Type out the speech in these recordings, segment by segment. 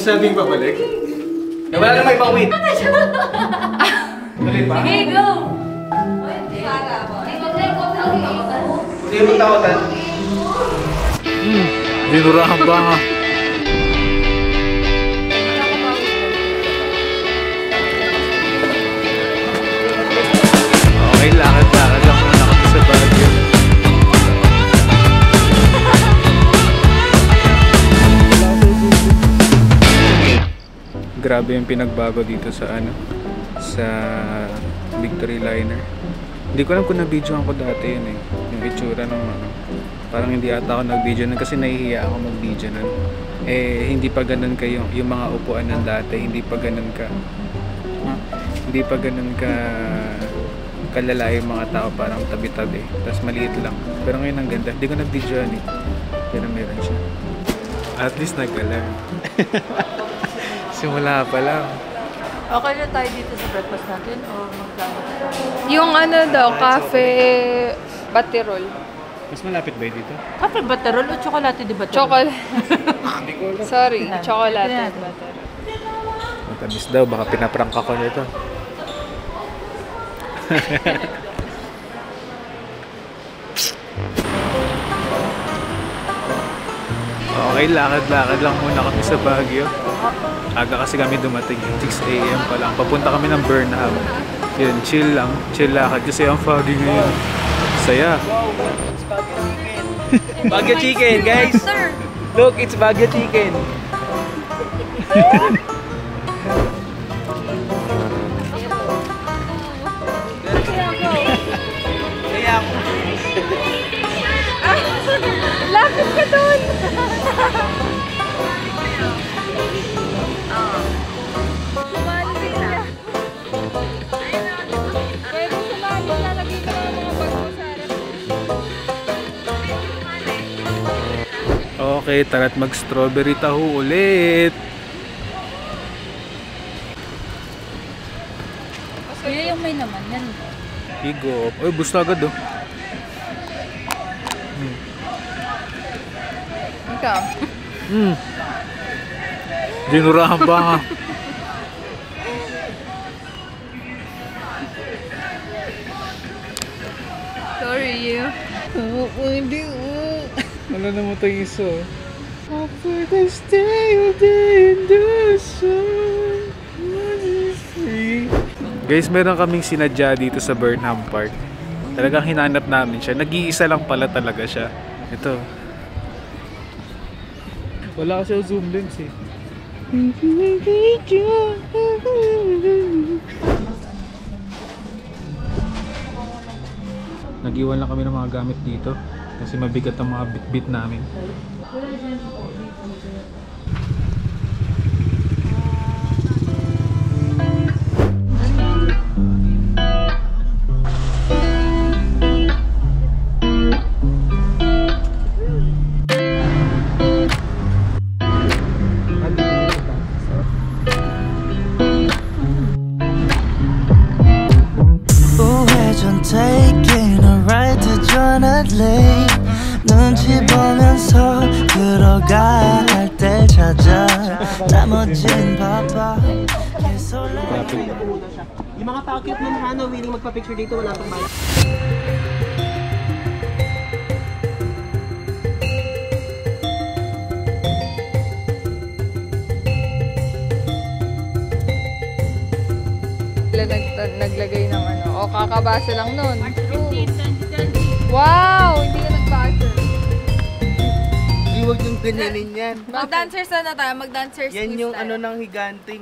sabing pabalik? Eh, wala na may pang-wait. Tuloy pa? Sige, go! Hindi mo tawagan. Dinurahan ba nga? Okay, lakad-lakad lang muna kami sa Baguio. Grabe yung pinagbago dito sa sa Victory Liner. Hindi ko alam kung na-videoan ko dati yun eh. Yung itsura ng parang hindi ata ako nag-video nun kasi nahihiya ako mag-video nun. Eh, hindi pa ganun kayo. Yung mga upuan ng dati, hindi pa ganun ka kalala yung mga tao, parang tabi-tabi. Tapos maliit lang. Pero ngayon ang ganda. Hindi ko nag-videoan eh. Pero meron siya. At least nag-alarm. Simula pa lang. Okay na tayo dito sa breakfast natin o magkano? Yung cafe baterol. Mas malapit ba dito? Cafe baterol o chocolate di baterol? Chocolate. Sorry, chocolate baterol. Matamis daw, baka pinaprank ako nito. Okay, lakad-lakad lang muna kami sa Baguio. Aga kasi kami dumating, 6 AM pa lang. Papunta kami ng Burnham. Yun, chill lang, chill lakad kasi ang foggy ngayon. Saya. Baguio chicken, guys! Look, it's Baguio chicken! Kaya ako. Lapit ka doon! Sumali sila. Pwede sumali na, lagay ko ng mga bag mo sa harap. Okay, tara't mag-strawberry taho ulit. Kuya, yung may naman yan. Higop. Uy, bus na agad oh. Ikaw. Dinurahan pa nga. Sorry, you. Hindi wala naman tayong isa. For the stay of day in the sun. Guys, meron kaming sinadya dito sa Burnham Park. Talagang hinanap namin siya. Nag-iisa lang pala talaga siya. Ito. Wala kasi yung zoom lens eh. Nag-iwan lang kami ng mga gamit dito kasi mabigat ang mga bit-bit namin. Taking a ride to Jonathan Lake 눈치 보면서 들어가 할 때 찾아 나머진 바빠 Yung mga pa-cute ng Hana willing magpa-picture dito, wala pang bayad. Naglagay ng o kakabasa lang nun. Wow! Hindi ka nagbasa. Huwag yung ganyanin yan. Mag-dancers na tayo, mag-dancers Yan yung tayo. ng higanting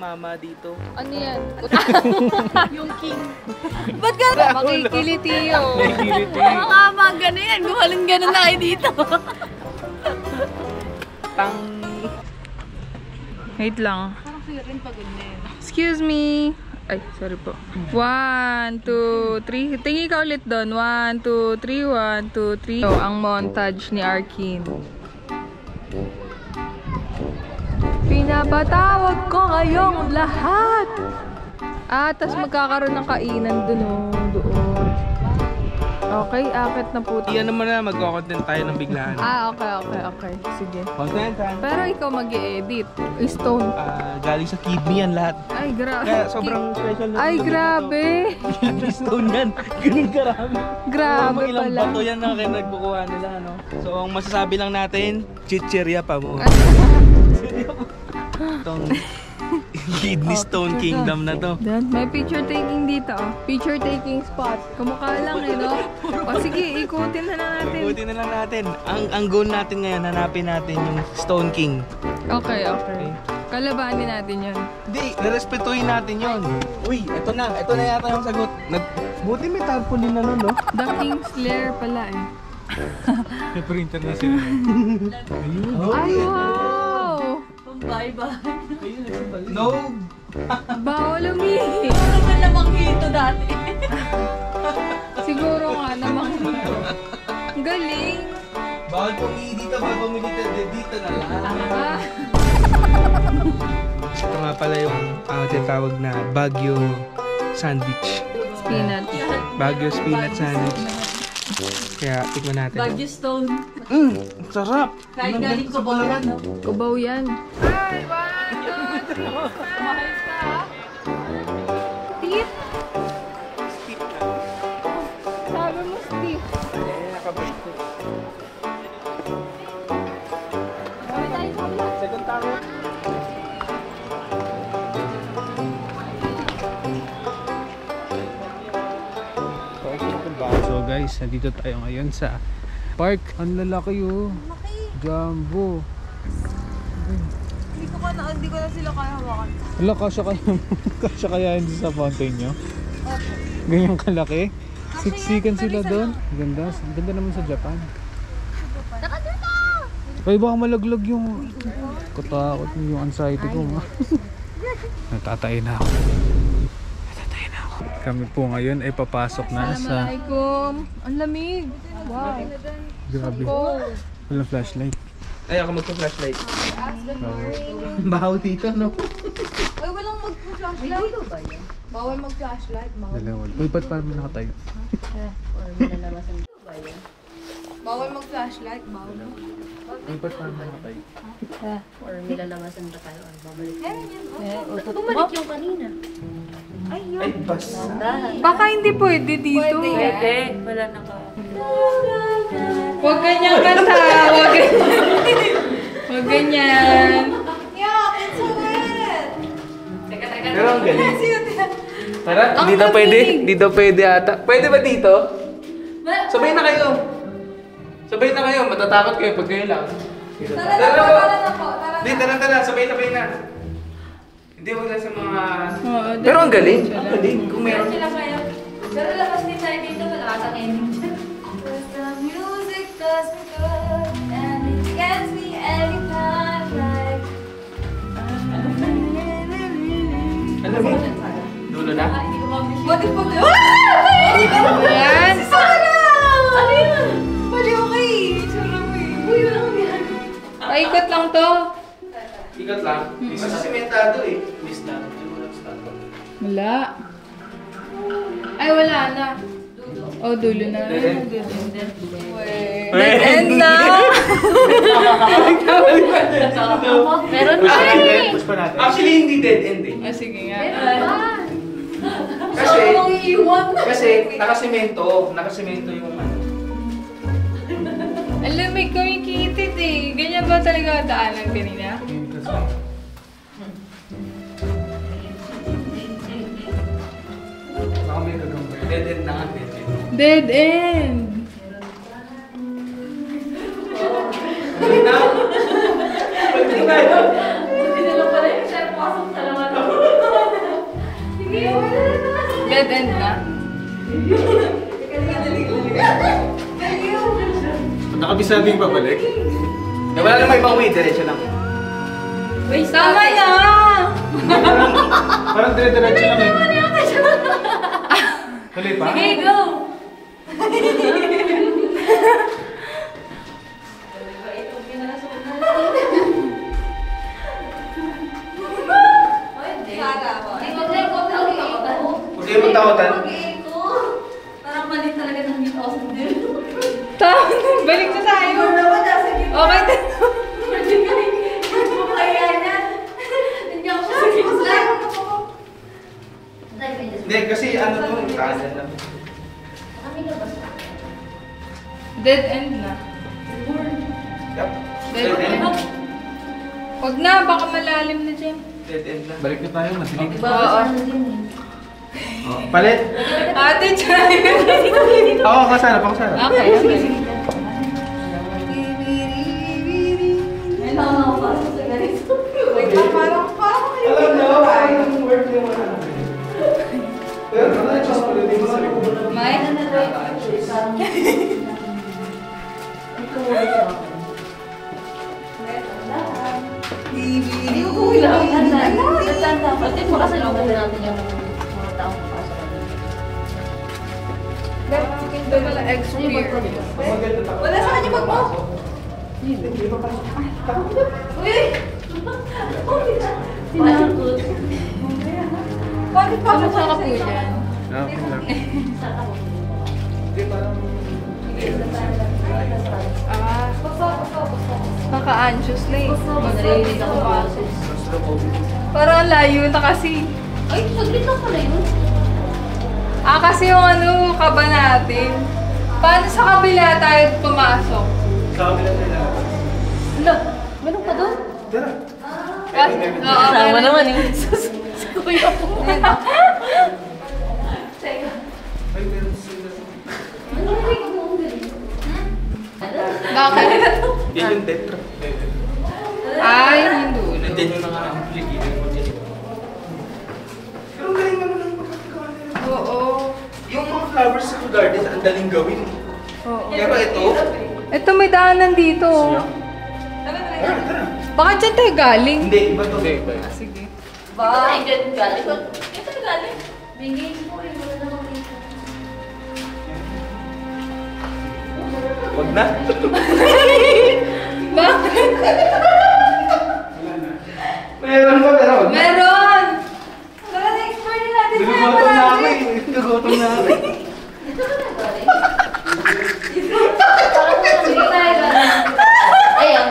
mama dito. Ano yan? Yung king. Ba't ka makikilitiyo? Mga gano'n yan. Gumaling gano'n na kayo dito. Wait lang. Parang sa'yo rin pag ganyan. Excuse me. Ay, sorry po. 1, 2, 3. Tingin ka ulit doon. 1, 2, 3, 1, 2, 3. So, ang montage ni Arkin. Pinapatawag ko kayong lahat. Tas magkakaroon ng kainan doon. Okay, akit na po. Iyan naman na, magko-content tayo ng biglaan. Okay. Sige. Content, Pero ikaw mag-i-edit. Stone. galing sa kidney yan lahat. Ay, grabe. Kaya sobrang special na. Ay, grabe. Kidney stone yan. Ganun karami. Grabe Ilang pala. bato yan na nagbukuha nila, no? So, ang masasabi lang natin, chichirya pa mo. Itong kidney stone kingdom na to. Dan, may picture taking dito. Picture taking spot. Kamukha lang no? O sige, ikutin na natin. Ikutin na lang natin. Ang goal natin ngayon, hanapin natin yung Stone King. Okay. Kalabanin natin yun. Hindi, narespetuhin natin yun. Uy, ito na yata yung sagot. Buti may tarpaulin na nun, no? The King's Lair pala eh. May printer na sila. Ay, wow! Bye-bye. No! Bawal umihi. Ano ba namang hito dati? Siguro nga namang ang galing. Bawal pumili dito, bawal pumili dito na lang. Ah, Ito nga pala yung tinatawag na Baguio sandwich. spinach. Baguio spinach sandwich. Kaya tikman natin. Baguio Stone. Sarap! Kahit galing ko ba yan, no? Kubaw yan. Ay, mahal ka. Stiff. Sabi mo stiff. Second time. So guys, nandito tayo ngayon sa park. Ang lalaki oh. Jumbo. Hindi ko na sila kaya hawakan. Wala, kasya kaya hindi sa fountain nyo? Ganyang kalaki? Siksikan sila doon. Ganda naman sa Japan. Ay, baka malaglag yung... Katakot yung anxiety ko. Natatay na ako. Kami po ngayon ay papasok na sa... Assalamualaikum. Ang lamig. Wow. Grabe. Walang flashlight. Ay, ako magpa-flashlight. Bahaw dito, no? Ay, walang mag-flashlight. Bawal mag-flashlight. Dalawa. Uy, ba't parang nakatayo? Bawal mag-flashlight. Bawal. Uy, ba't parang nakatayo? Or nilalabasan ba tayo? Babalik. Bumalik yung kanina. Ay, basta. Baka hindi pwede dito. Pwede. Wala na ka. Huwag ganyan kanta. Huwag ganyan. Huwag ganyan. Pero ang galing. Tara, hindi daw pwede. Hindi daw pwede ata. Pwede ba dito? Sabay na kayo. Sabay na kayo. Matatakot kayo pag kayo lang. Tara po. Tara. Sabay na. Hindi, wag lang sa mga... Pero ang galing. Ang galing. Kung meron. Sila kaya. Pero labas din tayo dito. Malakas ang ending dyan. The music does me good and it gets me anytime like Ano ba? Dulo na? What if pag... Yan. Ano yun? Pwede okay. Sarap eh. Uy, walang yan. Paikot lang to. Ikot lang. Mas simentado eh. Miss na. Wala. Ay, wala na. Oh, dulo na. Dead Dead end na. Meron pa eh. Push pa natin. Actually, hindi dead end eh. Ah, sige nga. Kasi nakasemento yung ano. Alam, may kumikitid eh. Ganyan ba talaga daanan kanina? Baka may gagawin. Dead end na nga, dead end. Dead end. Dead end na. Nakabisado yung pabalik? Wala na may ibang way, diretso lang. Tama na! Parang dire-diretso lang eh. Tuloy pa? Sige, go! Huwag kayo magtakotan. Parang mali talaga ng dito ako Tama, balik na tayo. Okay, Hindi, kasi ano to, kanan lang. dead end na. Yup. Dead end. Huwag na, baka malalim na dyan. Dead end lang. Balik na tayo, masilig. Oo. Palit! Ate, try. Ako, kasarap, ako sarap. Okay, okay. Wait lang, parang Alam na, parang work niya wala. Pero ano, just pala din sa likod. Mike? Pati mo kasi looban natin yung mga taong papasok. Ito pala experience. Wala sa kanya bag mo. Uy! Sinakot. Bakit pa sa ka po dyan? Okay lang. Ah, kaka-anxious na eh. Mag-release ako pasok. Parang layo na kasi. Ay, saglit lang pala yun. Ah, kasi yung ano, kaba natin. Paano sa kabila tayo pumasok? Sa kabila nila. Hala, ganun pa doon? Tara. Sama naman eh. Sa kuya po. Teka. Ay, meron sila. Ano ba yung galing? Bakit? Yan yung tetra. Ay, hindi. Nandiyan yung naka-amplifier mo dyan. Pero ang galing naman ang pagkakagawa nila. Oo. Yung mga flowers sa garden, ang daling gawin. Oo. Pero ito, Ito may daanan dito. tara, tara. Baka dyan tayo galing. Hindi, iba to. Sige. Ito na yung galing. Ito na galing. Bigay mo eh. Wala namang dito. Wag na. Bakit? Meron ba, pero wag na. Meron! Tara, na-explore na natin. Nagugutom na ako eh. Nagugutom na ako eh. Ito na galing. Parang sige tayo galing. Ay, ang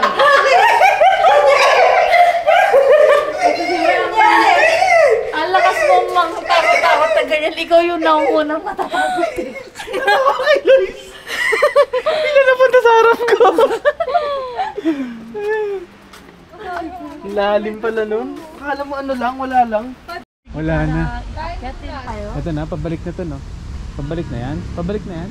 ang lakas mo mang takot-takot na ganyan. Ikaw yung naungunang matatakot. Okay, Lois. Bigla napunta sa harap ko. Lalim pala nun. Akala mo ano lang, wala lang. Wala na. Yatin tayo. Ito na, pabalik na to, no? Pabalik na yan? Pabalik na yan?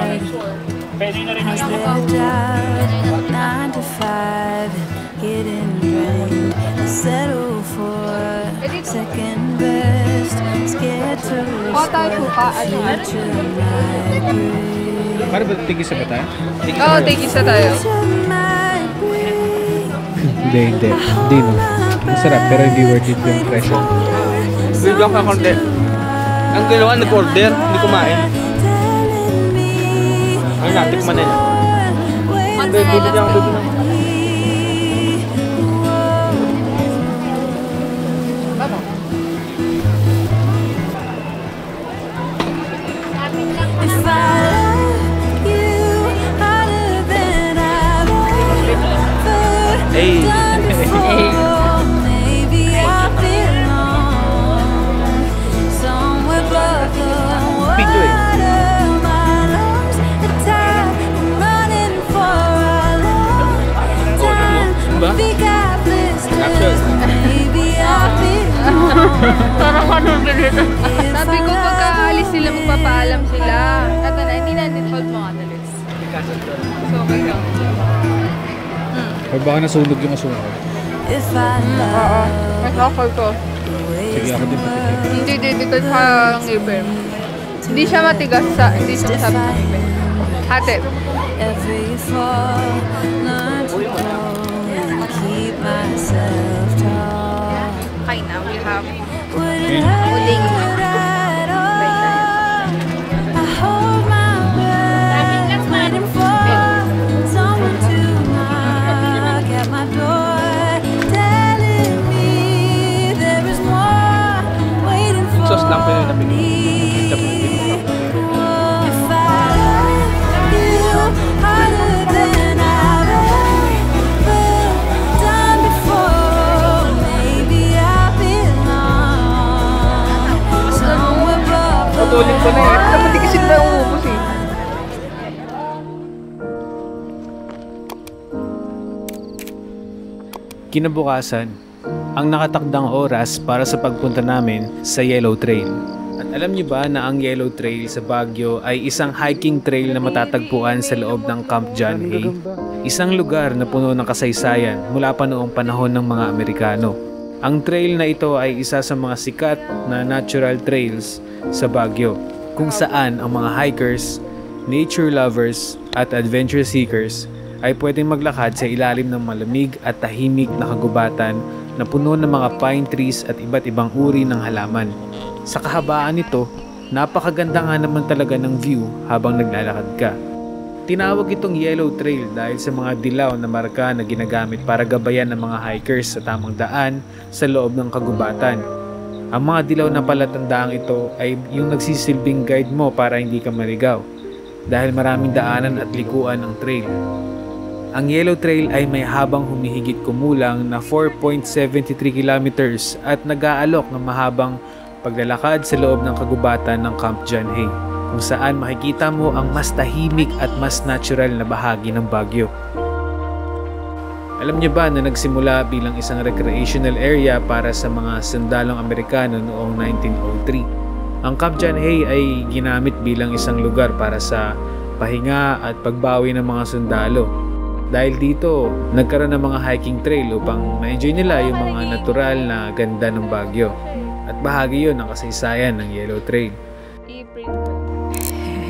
Everybody has their job, 9 to 5, getting drained. Settle for second best, scared to risk what future might bring. Para ba tigisa ba tayo? Oo, tigisa tayo. Future might bring. Hindi, hindi. Hindi, no? Masarap, pero hindi worth it yung presyo. Biglang ka konti. Ang ginawa, nag-order, hindi kumain. Ay, natikman na niya. Bibili niya ang bibili. If I love you harder than I've ever Hey. done before, maybe I belong somewhere above the Video eh. water. My lungs are tired, I'm running for a long time. Diba? Think I've blisters, maybe I belong. Parang ano ganito. Sabi ko pagka-alis sila, magpapaalam sila. At na, hindi natin fault mga dalis. So, okay lang. Or baka nasunog yung asunod. If I love Nag-offer ko. the way Sige, ako din patikim. Hindi dito sa ngipin. Hindi siya matigas hindi siya sabi ng ngipin. Hati. Every fall, learn to grow and keep myself tall. Okay, now we have Would it hurt at all? I hold my breath, waiting for someone to knock at my door, telling me there is more waiting for Sauce lang pala na me. If I love you harder than I've ever done before, maybe I belong somewhere above. Patuloy ko na yan. Dapat tikisin na umubos eh. Kinabukasan, ang nakatakdang oras para sa pagpunta namin sa Yellow Trail. At alam niyo ba na ang Yellow Trail sa Baguio ay isang hiking trail na matatagpuan sa loob ng Camp John Hay? Isang lugar na puno ng kasaysayan mula pa noong panahon ng mga Amerikano. Ang trail na ito ay isa sa mga sikat na natural trails sa Baguio, kung saan ang mga hikers, nature lovers at adventure seekers ay pwedeng maglakad sa ilalim ng malamig at tahimik na kagubatan na puno ng mga pine trees at iba't ibang uri ng halaman. Sa kahabaan nito, napakaganda nga naman talaga ng view habang naglalakad ka. Tinawag itong Yellow Trail dahil sa mga dilaw na marka na ginagamit para gabayan ng mga hikers sa tamang daan sa loob ng kagubatan. Ang mga dilaw na palatandaang ito ay yung nagsisilbing guide mo para hindi ka maligaw dahil maraming daanan at likuan ng trail. Ang Yellow Trail ay may habang humihigit kumulang na 4.73 kilometers at nag-aalok ng mahabang paglalakad sa loob ng kagubatan ng Camp John Hay, kung saan makikita mo ang mas tahimik at mas natural na bahagi ng Baguio. Alam niyo ba na nagsimula bilang isang recreational area para sa mga sundalong Amerikano noong 1903? Ang Camp John Hay ay ginamit bilang isang lugar para sa pahinga at pagbawi ng mga sundalo. Dahil dito, nagkaroon ng mga hiking trail upang ma-enjoy nila yung mga natural na ganda ng Baguio. At bahagi yun ng kasaysayan ng Yellow Trail.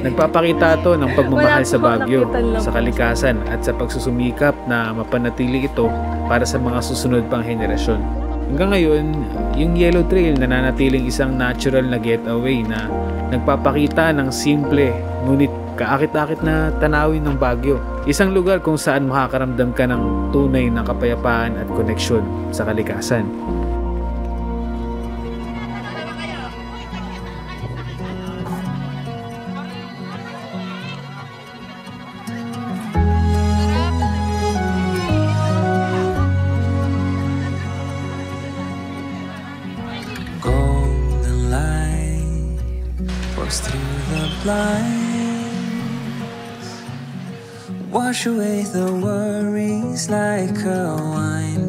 Nagpapakita ito ng pagmamahal sa Baguio, sa kalikasan at sa pagsusumikap na mapanatili ito para sa mga susunod pang henerasyon. Hanggang ngayon, yung Yellow Trail nananatiling isang natural na getaway na nagpapakita ng simple ngunit kaakit-akit na tanawin ng Baguio. Isang lugar kung saan makakaramdam ka ng tunay na kapayapaan at koneksyon sa kalikasan. Golden light pours through the blinds, wash away the worries like a wine